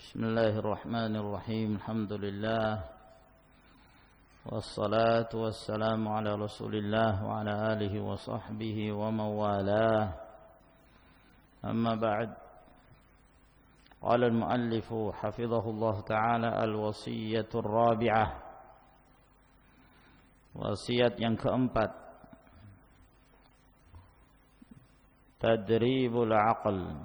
Bismillahirrahmanirrahim. Alhamdulillah. Wassalatu wassalamu ala Rasulillah wa ala alihi wa sahbihi wa mawalah. Amma ba'd. Qala al-muallif hafizahullah ta'ala al-wasiyyatu ar-rabi'ah. Wasiat yang keempat. Tadribul aql.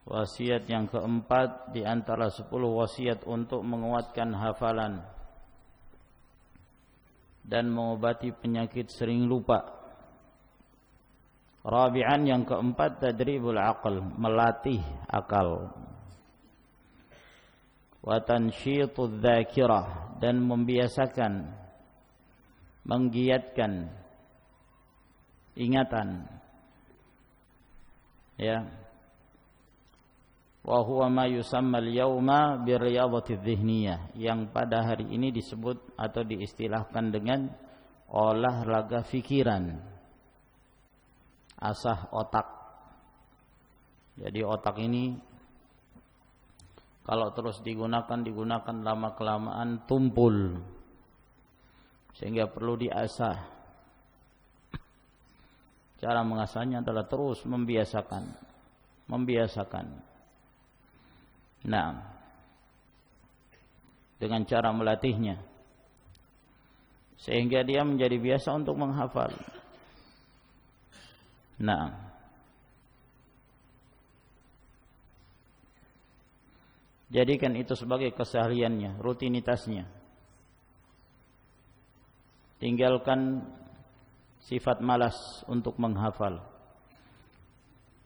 Wasiat yang keempat di antara 10 wasiat untuk menguatkan hafalan dan mengobati penyakit sering lupa. Rabi'an yang keempat, tadribul aql, melatih akal. Wa tansyitud dzakirah, dan membiasakan, menggiatkan ingatan. Ya. Wa huwa ma yusamma al-yawma birriyadati adh-dhihniyah, yang pada hari ini disebut atau diistilahkan dengan olahraga fikiran, asah otak. Jadi otak ini kalau terus digunakan lama kelamaan tumpul, sehingga perlu diasah. Cara mengasahnya adalah terus membiasakan. Nah, dengan cara melatihnya sehingga dia menjadi biasa untuk menghafal. Nah, jadikan itu sebagai kesehariannya, rutinitasnya. Tinggalkan sifat malas untuk menghafal.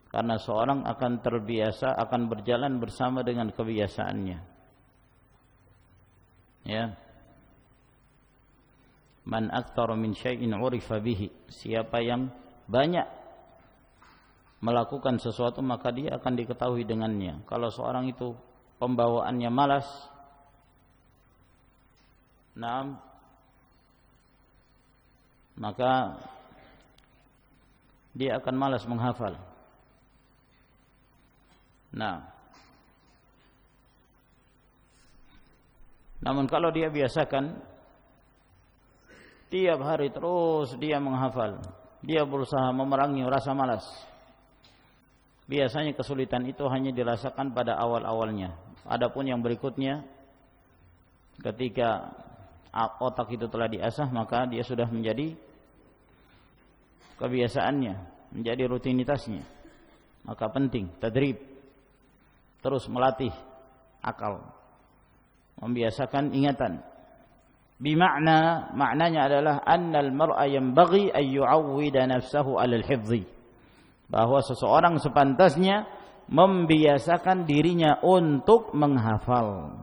Karena seorang akan terbiasa, akan berjalan bersama dengan kebiasaannya. Ya. Man aktsara min syai'in 'urifa bihi. Siapa yang banyak melakukan sesuatu maka dia akan diketahui dengannya. Kalau seorang itu pembawaannya malas, maka dia akan malas menghafal. Namun kalau dia biasakan tiap hari terus dia menghafal, dia berusaha memerangi rasa malas. Biasanya kesulitan itu hanya dirasakan pada awal-awalnya. Adapun yang berikutnya, ketika otak itu telah diasah, maka dia sudah menjadi kebiasaannya, menjadi rutinitasnya. Maka penting tadrib, terus melatih akal, membiasakan ingatan. Maknanya adalah annal mar'a yanbaghi an yu'awwida nafsahu 'alal hifdhi, bahwa seseorang sepantasnya membiasakan dirinya untuk menghafal.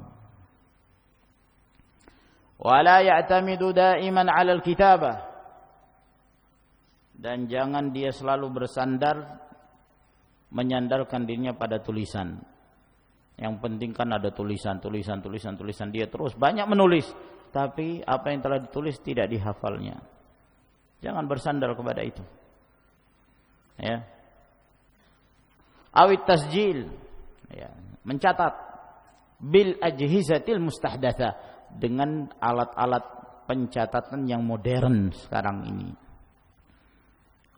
Wa la ya'tamidu da'iman 'alal kitabah, dan jangan dia selalu menyandarkan dirinya pada tulisan. Yang penting kan ada tulisan. Dia terus banyak menulis, tapi apa yang telah ditulis tidak dihafalnya. Jangan bersandar kepada itu. Ya. Awit tasjil, ya, mencatat bil ajhizatil mustahdatsa, dengan alat-alat pencatatan yang modern sekarang ini.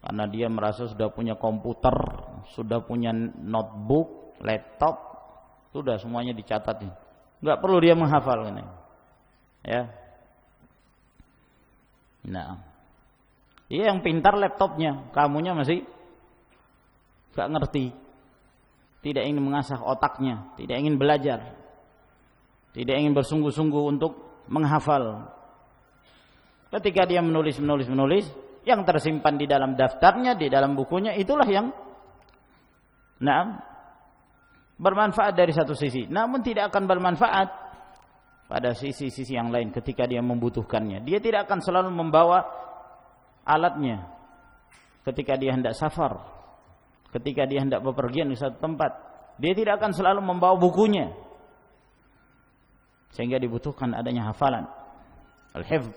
Karena dia merasa sudah punya komputer, sudah punya notebook, laptop, sudah semuanya dicatat. Enggak perlu dia menghafal ini. Ya. Nah. Dia yang pintar laptopnya, kamunya masih enggak ngerti. Tidak ingin mengasah otaknya, tidak ingin belajar. Tidak ingin bersungguh-sungguh untuk menghafal. Ketika dia menulis, yang tersimpan di dalam daftarnya, di dalam bukunya, itulah yang bermanfaat dari satu sisi, namun tidak akan bermanfaat pada sisi-sisi yang lain ketika dia membutuhkannya. Dia tidak akan selalu membawa alatnya ketika dia hendak safar, ketika dia hendak bepergian ke satu tempat. Dia tidak akan selalu membawa bukunya, sehingga dibutuhkan adanya hafalan, al-hifz.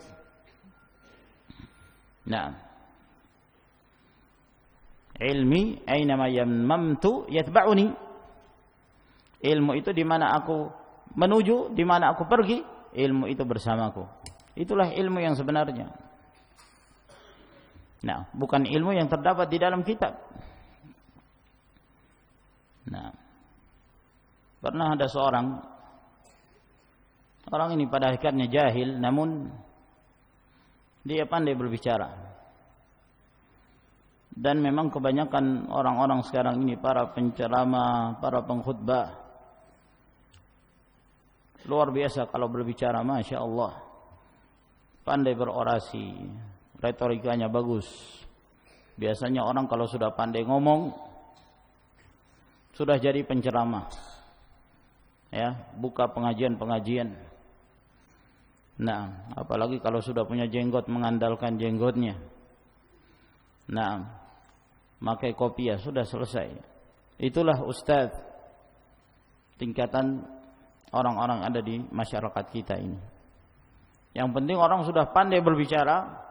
Ilmi aynama yammamtu yatba'uni. Ilmu itu di mana aku menuju, di mana aku pergi, ilmu itu bersamaku. Itulah ilmu yang sebenarnya. Nah, bukan ilmu yang terdapat di dalam kitab. Nah, pernah ada seorang, orang ini pada hakikatnya jahil, namun dia pandai berbicara. Dan memang kebanyakan orang-orang sekarang ini, para penceramah, para pengkhutbah, luar biasa kalau berbicara, Masya Allah, pandai berorasi, retorikanya bagus. Biasanya orang kalau sudah pandai ngomong, sudah jadi penceramah, ya, buka pengajian-pengajian. Nah, apalagi kalau sudah punya jenggot, mengandalkan jenggotnya. Nah, pakai kopiah, sudah selesai. Itulah ustaz tingkatan orang-orang ada di masyarakat kita ini. Yang penting orang sudah pandai berbicara,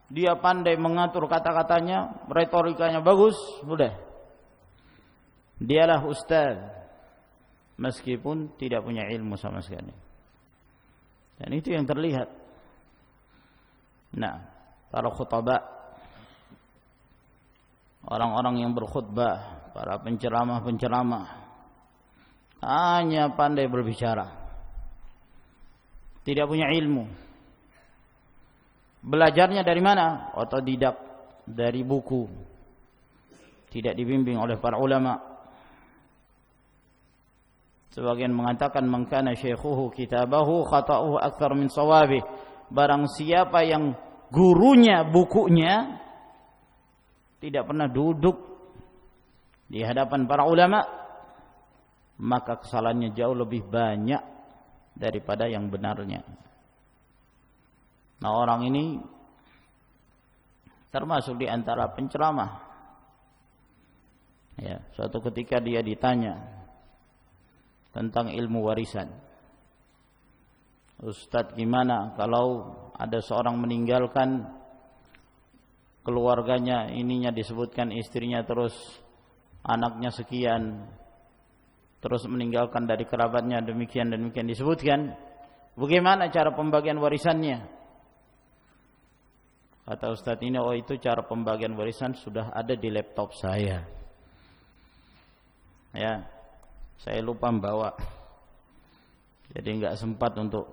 dia pandai mengatur kata-katanya, retorikanya bagus, sudah. Dialah ustaz, meskipun tidak punya ilmu sama sekali. Dan itu yang terlihat. Nah, para khutbah, orang-orang yang berkhutbah, para penceramah-penceramah, hanya pandai berbicara, tidak punya ilmu. Belajarnya dari mana? Otodidak, dari buku, tidak dibimbing oleh para ulama. Sebagian mengatakan, man kana syaikhuhu kitabahu khata'uhu aktsar min shawabih. Barang siapa yang gurunya bukunya tidak pernah duduk di hadapan para ulama, maka kesalahannya jauh lebih banyak daripada yang benarnya. Nah, orang ini termasuk di antara penceramah. Ya, suatu ketika dia ditanya tentang ilmu warisan. Ustadz, gimana kalau ada seorang meninggalkan keluarganya, ininya disebutkan istrinya, terus anaknya sekian, terus meninggalkan dari kerabatnya demikian dan demikian disebutkan. Bagaimana cara pembagian warisannya? Kata Ustadz ini, oh itu cara pembagian warisan sudah ada di laptop saya. Ya, saya lupa membawa, jadi nggak sempat untuk.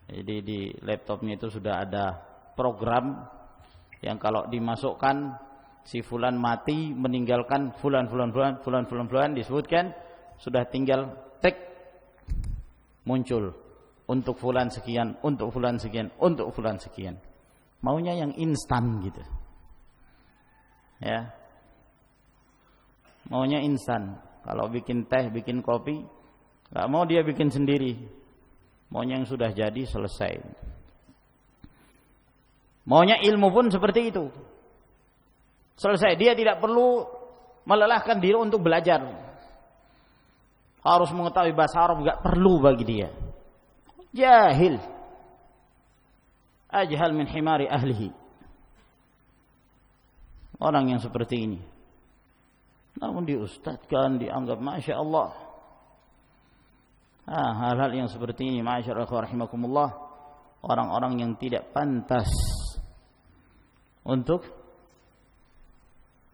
Jadi di laptopnya itu sudah ada program yang kalau dimasukkan si fulan mati, meninggalkan fulan disebutkan, sudah tinggal tek, muncul untuk fulan sekian, untuk fulan sekian, untuk fulan sekian. Maunya yang instan gitu, ya. Maunya instan. Kalau bikin teh, bikin kopi, nggak mau dia bikin sendiri. Maunya yang sudah jadi, selesai. Maunya ilmu pun seperti itu. Selesai. Dia tidak perlu melelahkan diri untuk belajar. Harus mengetahui bahasa Arab, nggak perlu bagi dia. Jahil. Ajhal min himari ahlihi. Orang yang seperti ini. Namun diustadkan, dianggap Masya Allah. Hal-hal yang seperti ini, Ma'asyarul rahimakumullah, orang-orang yang tidak pantas untuk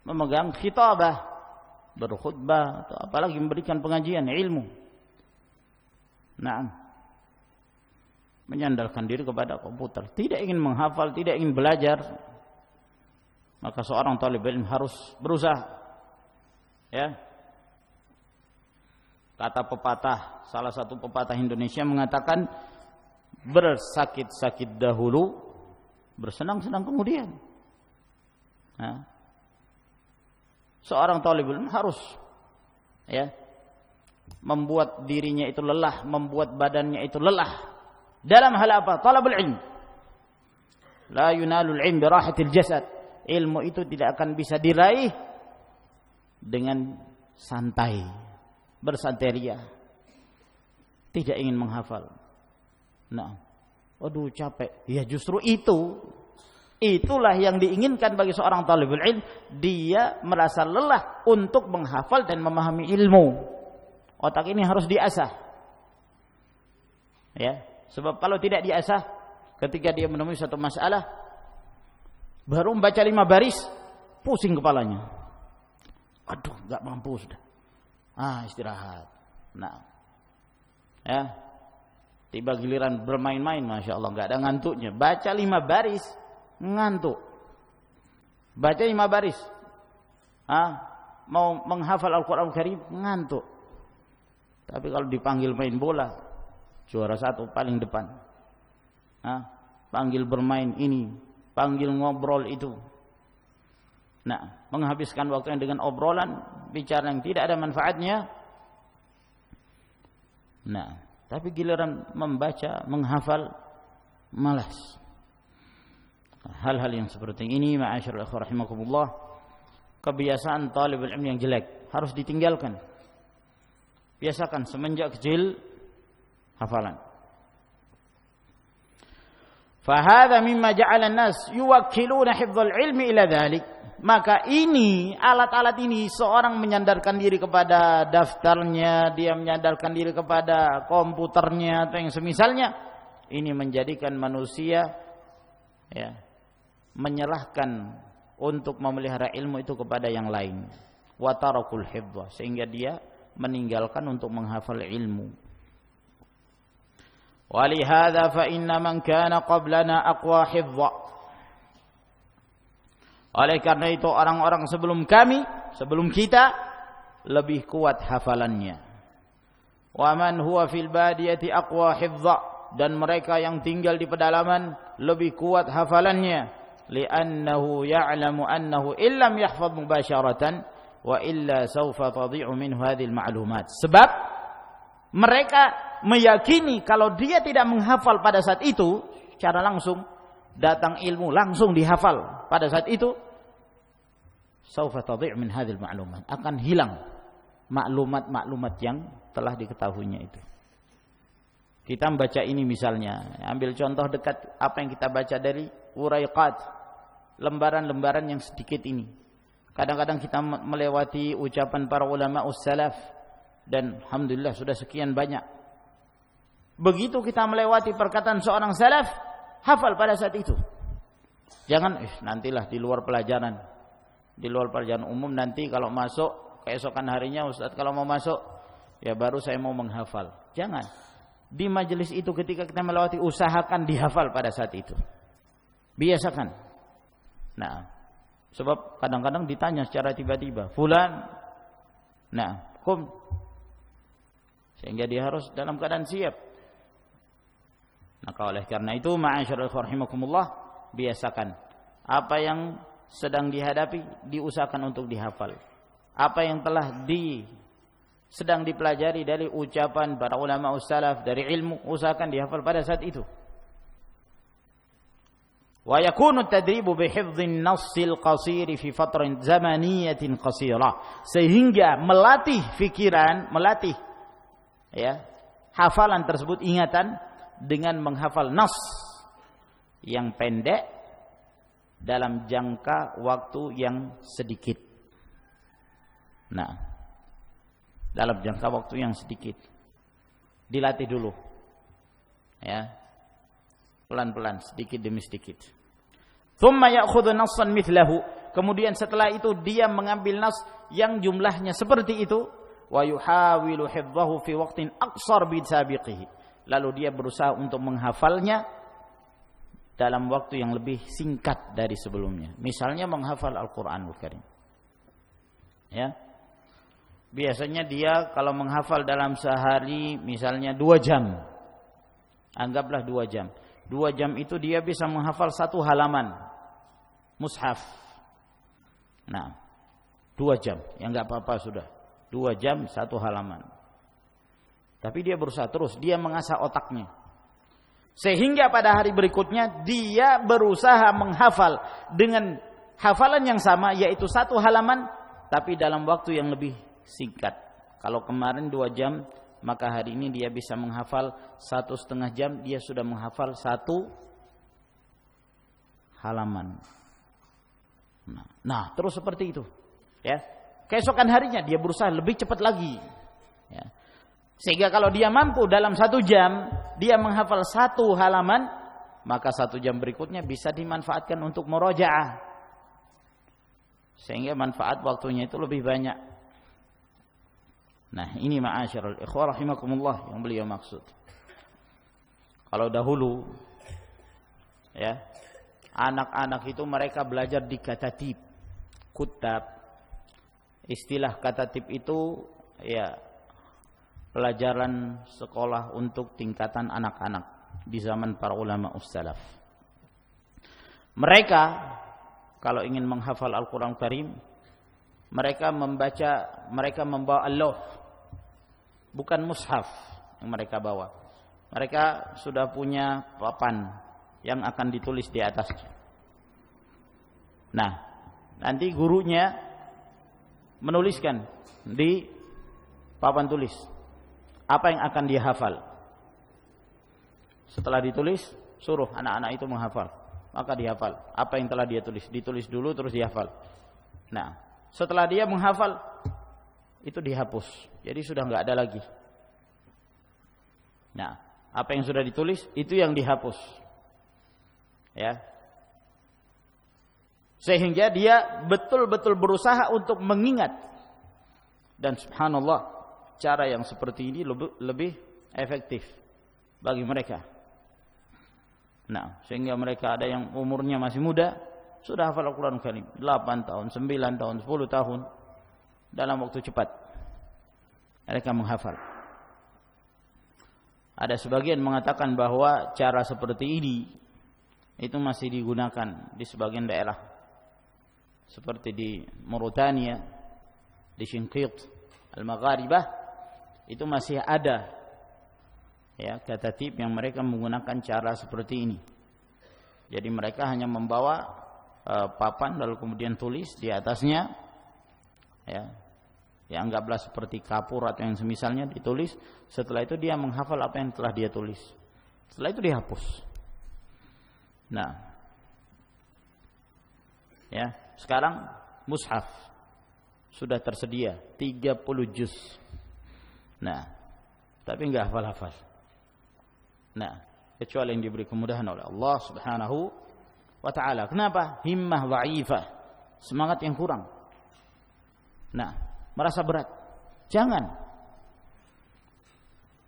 memegang khitabah, berkhutbah, atau apalagi memberikan pengajian ilmu. Nah, menyandalkan diri kepada komputer, tidak ingin menghafal, tidak ingin belajar, maka seorang talibul ilm harus berusaha. Ya, kata pepatah, salah satu pepatah Indonesia mengatakan, bersakit-sakit dahulu, bersenang-senang kemudian. Nah, seorang talibul ilm harus, ya, membuat dirinya itu lelah, membuat badannya itu lelah. Dalam hal apa? Talabul ilm. La yunalul ilm birahatil jasad. Ilmu itu tidak akan bisa diraih dengan santai, bersanteria, tidak ingin menghafal. Nah, waduh capek. Ya justru itu Itulah yang diinginkan bagi seorang talibul ilm. Dia merasa lelah untuk menghafal dan memahami ilmu. Otak ini harus diasah. Ya, sebab kalau tidak diasah, ketika dia menemui satu masalah, baru membaca 5 baris, pusing kepalanya. Aduh, enggak mampu sudah. Istirahat. Nah, ya, tiba giliran bermain-main, masya Allah, enggak ada ngantuknya. Baca 5 baris, ngantuk. Baca 5 baris, mau menghafal Al-Quran Karim, ngantuk. Tapi kalau dipanggil main bola, juara 1 paling depan. Panggil bermain ini, panggil ngobrol itu. Nah, menghabiskan waktunya dengan obrolan, bicara yang tidak ada manfaatnya. Nah, tapi giliran membaca, menghafal, malas. Hal-hal yang seperti ini, ma'asyiral ikhwah rahimakumullah, kebiasaan talibul ilmi yang jelek harus ditinggalkan. Biasakan semenjak kecil hafalan. Fahadha mimma ja'ala an-nas yuwakkiluna hifdzal ilmi ila dhalik. Maka ini, alat-alat ini, seorang menyandarkan diri kepada daftarnya, dia menyandarkan diri kepada komputernya atau yang semisalnya. Ini menjadikan manusia menyerahkan untuk memelihara ilmu itu kepada yang lain. Wa tarakul hifdz, sehingga dia meninggalkan untuk menghafal ilmu. Walihadza fa inna man kana qablana aqwa hifdza. Oleh karena itu orang-orang sebelum kami, sebelum kita, lebih kuat hafalannya. Wa man huwa fil badiyati aqwa hifdza, dan mereka yang tinggal di pedalaman lebih kuat hafalannya. Li'annahu ya'lamu annahu illam yahfaz mubasharatan wa illa sawfa tadhi'u minhu hadhil ma'lumat. Sebab mereka meyakini kalau dia tidak menghafal pada saat itu secara langsung, datang ilmu langsung dihafal pada saat itu, sawfa tadhi'u min hadhil ma'lumat, akan hilang maklumat-maklumat yang telah diketahuinya itu. Kita membaca ini misalnya, ambil contoh dekat apa yang kita baca dari uraiqat, lembaran-lembaran yang sedikit ini. Kadang-kadang kita melewati ucapan para ulama ussalaf, dan alhamdulillah sudah sekian banyak. Begitu kita melewati perkataan seorang salaf, hafal pada saat itu. Jangan nantilah di luar pelajaran. Di luar pelajaran umum nanti kalau masuk, keesokan harinya Ustaz kalau mau masuk, ya baru saya mau menghafal. Jangan. Di majelis itu ketika kita melewati, usahakan dihafal pada saat itu. Biasakan. Nah, sebab kadang-kadang ditanya secara tiba-tiba, fulan, kum, sehingga dia harus dalam keadaan siap. Maka oleh karena itu, ma'asyiral ikhwah rahimakumullah, biasakan apa yang sedang dihadapi diusahakan untuk dihafal. Apa yang telah sedang dipelajari dari ucapan para ulama ussalaf, dari ilmu, usahakan dihafal pada saat itu. Wa yakunu at-tadribu bi hifdhin nassil qasir fi fatratin zamaniyatin qasirah, sehingga melatih pikiran, melatih hafalan tersebut, ingatan, dengan menghafal nas yang pendek dalam jangka waktu yang sedikit. Nah, dalam jangka waktu yang sedikit dilatih dulu, pelan-pelan, sedikit demi sedikit. Thumma ya'khudhu nassan mithlahu, kemudian setelah itu dia mengambil nas yang jumlahnya seperti itu, wa yuhawilu hifdhahu fi waqtin aqsar bi sabiqihi, lalu dia berusaha untuk menghafalnya dalam waktu yang lebih singkat dari sebelumnya. Misalnya menghafal Al-Qur'anul Karim. Biasanya dia kalau menghafal dalam sehari misalnya 2 jam. Anggaplah 2 jam. 2 jam itu dia bisa menghafal 1 halaman mushaf. 2 jam, ya enggak apa-apa sudah. 2 jam 1 halaman. Tapi dia berusaha terus, dia mengasah otaknya. Sehingga pada hari berikutnya dia berusaha menghafal dengan hafalan yang sama, yaitu 1 halaman, tapi dalam waktu yang lebih singkat. Kalau kemarin 2 jam, maka hari ini dia bisa menghafal 1,5 jam, dia sudah menghafal 1 halaman. Nah, terus seperti itu. Ya. Keesokan harinya dia berusaha lebih cepat lagi. Ya. Sehingga kalau dia mampu dalam 1 jam dia menghafal 1 halaman, maka 1 jam berikutnya bisa dimanfaatkan untuk murajaah. Sehingga manfaat waktunya itu lebih banyak. Nah, ini ma'asyiral ikhwah rahimakumullah yang beliau maksud. Kalau dahulu ya, anak-anak itu mereka belajar di katatib, kutab. Istilah katatib itu ya pelajaran sekolah untuk tingkatan anak-anak di zaman para ulama ussalaf. Mereka kalau ingin menghafal Al-Quran Karim, mereka membawa al-lawh, bukan mushaf yang mereka bawa. Mereka sudah punya papan yang akan ditulis di atasnya. Nah, nanti gurunya menuliskan di papan tulis apa yang akan dia hafal. Setelah ditulis, suruh anak-anak itu menghafal. Maka dihafal apa yang telah dia tulis. Ditulis dulu terus dihafal. Nah, setelah dia menghafal, itu dihapus. Jadi sudah enggak ada lagi. Nah, apa yang sudah ditulis itu yang dihapus. Ya. Sehingga dia betul-betul berusaha untuk mengingat. Dan subhanallah, cara yang seperti ini lebih efektif bagi mereka. Nah, sehingga mereka ada yang umurnya masih muda, sudah hafal Al-Quran Karim 8 tahun, 9 tahun, 10 tahun. Dalam waktu cepat mereka menghafal. Ada sebagian mengatakan bahwa cara seperti ini itu masih digunakan di sebagian daerah, seperti di Mauritania, di Shinqit, Al-Magharibah, itu masih ada ya katatib yang mereka menggunakan cara seperti ini. Jadi mereka hanya membawa papan lalu kemudian tulis di atasnya, ya anggaplah seperti kapur atau yang semisalnya, ditulis. Setelah itu dia menghafal apa yang telah dia tulis. Setelah itu dihapus. Nah, ya sekarang mushaf sudah tersedia 30 juz. Nah, tapi enggak hafal-hafal. Nah, kecuali yang diberi kemudahan oleh Allah Subhanahu wa taala. Kenapa? Himmah dha'ifah, semangat yang kurang. Nah, merasa berat.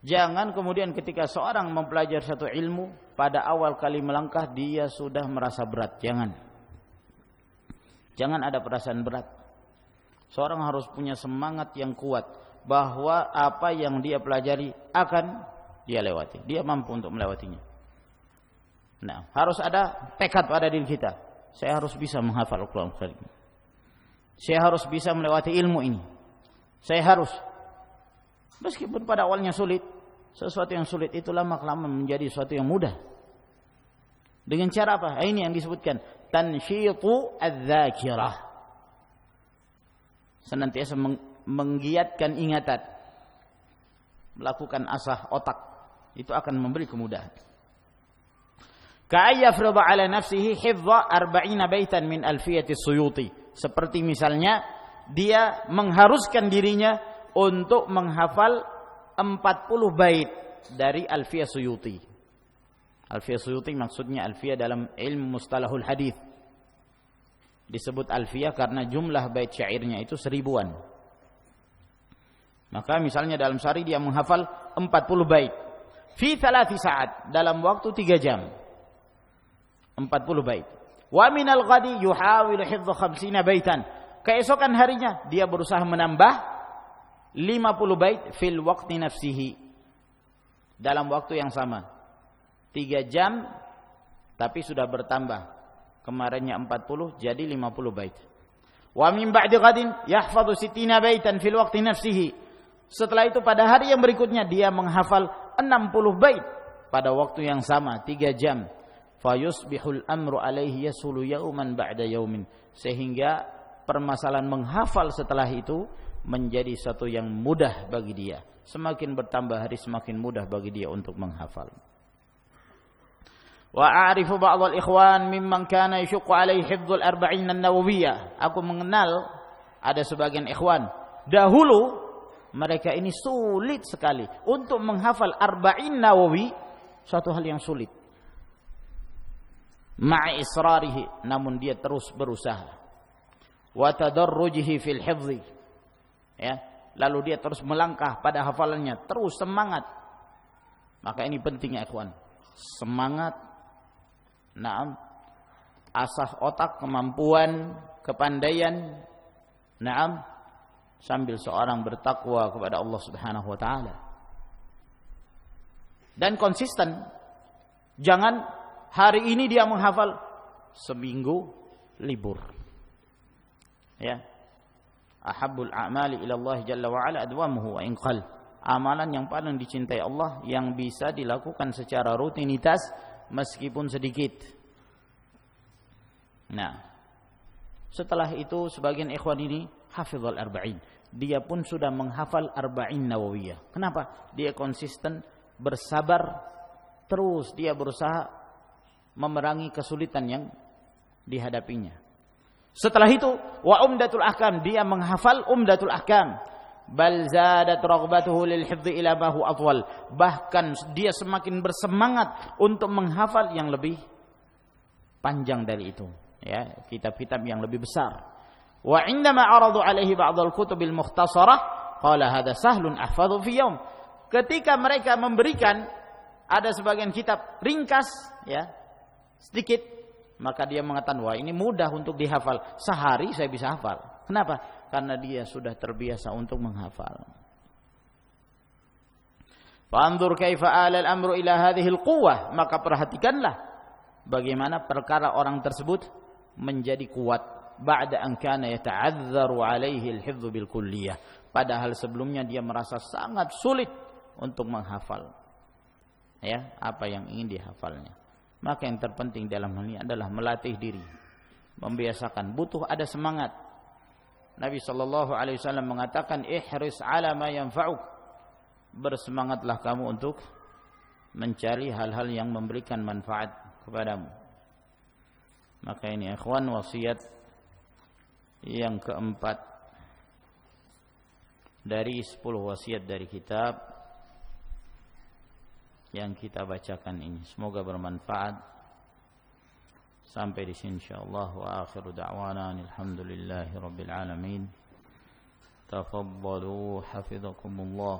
Jangan kemudian ketika seorang mempelajari satu ilmu, pada awal kali melangkah dia sudah merasa berat. Jangan ada perasaan berat. Seorang harus punya semangat yang kuat bahwa apa yang dia pelajari akan dia lewati. Dia mampu untuk melewatinya. Nah, harus ada tekad pada diri kita. Saya harus bisa menghafal Al-Quran Karim. Saya harus bisa melewati ilmu ini. Saya harus. Meskipun pada awalnya sulit, sesuatu yang sulit itu lama-kelamaan menjadi sesuatu yang mudah. Dengan cara apa? Ini yang disebutkan tansyitu adz-dzakirah. Senantiasa menggiatkan ingatan, melakukan asah otak, itu akan memberi kemudahan. Ka'ayyafrida 'ala nafsihi hifdha 40 baitan min alfiyati Suyuti. Seperti misalnya dia mengharuskan dirinya untuk menghafal 40 bait dari Alfiyah Suyuti. Alfiyah Suyuti maksudnya alfiyah dalam ilmu mustalahul hadis. Disebut alfiyah karena jumlah bait syairnya itu 1000-an. Maka misalnya dalam sehari dia menghafal 40 bait. Fi 3 saat, dalam waktu 3 jam. 40 bait. Wa minal ghadi yuhawilu hifdha 50 baitan. Keesokan harinya dia berusaha menambah 50 bait fil waqti nafsihi. Dalam waktu yang sama. 3 jam tapi sudah bertambah. Kemarinnya 40 jadi 50 bait. Wa min ba'di ghadin yahfadhu 60 baitan fil waqti nafsihi. Setelah itu pada hari yang berikutnya dia menghafal 60 bait pada waktu yang sama 3 jam. Fayusbihul amru alaihi yasulu yauman ba'da yaumin. Sehingga permasalahan menghafal setelah itu menjadi satu yang mudah bagi dia. Semakin bertambah hari semakin mudah bagi dia untuk menghafal. Wa a'rifu ba'd al-ikhwan mimman kana yashqu alaihi hifdzul arba'in an-nawawiyah. Aku mengenal ada sebagian ikhwan dahulu mereka ini sulit sekali untuk menghafal arba'in nawawi, suatu hal yang sulit. Ma'a israrihi, namun dia terus berusaha. Wa tadarrujihi fil hifdzi. Ya, lalu dia terus melangkah pada hafalannya, terus semangat. Maka ini penting ya ikhwan. Semangat. Naam. Asah otak, kemampuan, kepandaian. Naam. Sambil seorang bertakwa kepada Allah Subhanahu wa taala. Dan konsisten. Jangan hari ini dia menghafal, seminggu libur. Ya. Ahabbul a'mali ila Allah jalla wa ala adwamuhu wa in qall. Amalan yang paling dicintai Allah yang bisa dilakukan secara rutinitas meskipun sedikit. Nah, setelah itu sebagian ikhwan ini hafizul arba'in. Dia pun sudah menghafal arba'in nawawiyah. Kenapa? Dia konsisten, bersabar, terus dia berusaha memerangi kesulitan yang dihadapinya. Setelah itu, wa umdatul ahkam, dia menghafal umdatul ahkam. Bal zadat raghbatuhu lil hifdzi ila ma huwa atwal. Bahkan dia semakin bersemangat untuk menghafal yang lebih panjang dari itu, ya, kitab-kitab yang lebih besar. Wa indama aradu alaihi ba'd al-kutubil mukhtasarah qala hadha sahlun ahfadhu fi yawm. Ketika mereka memberikan ada sebagian kitab ringkas, ya, sedikit, maka dia mengatakan, wah ini mudah untuk dihafal, sehari saya bisa hafal. Kenapa? Karena dia sudah terbiasa untuk menghafal. Fanzur kaifa ala al-amru ila hadhihi al-quwwah, maka perhatikanlah bagaimana perkara orang tersebut menjadi kuat ba'da an kana yata'adzaru alaihi al-hifdz bil kulliyah, padahal sebelumnya dia merasa sangat sulit untuk menghafal, ya, apa yang ingin dihafalnya. Maka yang terpenting dalam hal ini adalah melatih diri, membiasakan, butuh ada semangat. Nabi sallallahu alaihi wasallam mengatakan, ihris ala ma yanfa'uk, bersemangatlah kamu untuk mencari hal-hal yang memberikan manfaat kepadamu. Maka ini ikhwan wasiat yang keempat dari 10 wasiat dari kitab yang kita bacakan ini. Semoga bermanfaat. Sampai di sini insyaallah. Wa akhiru da'wana alhamdulillahi rabbil alamin. Tafaddalu hafizakumullah.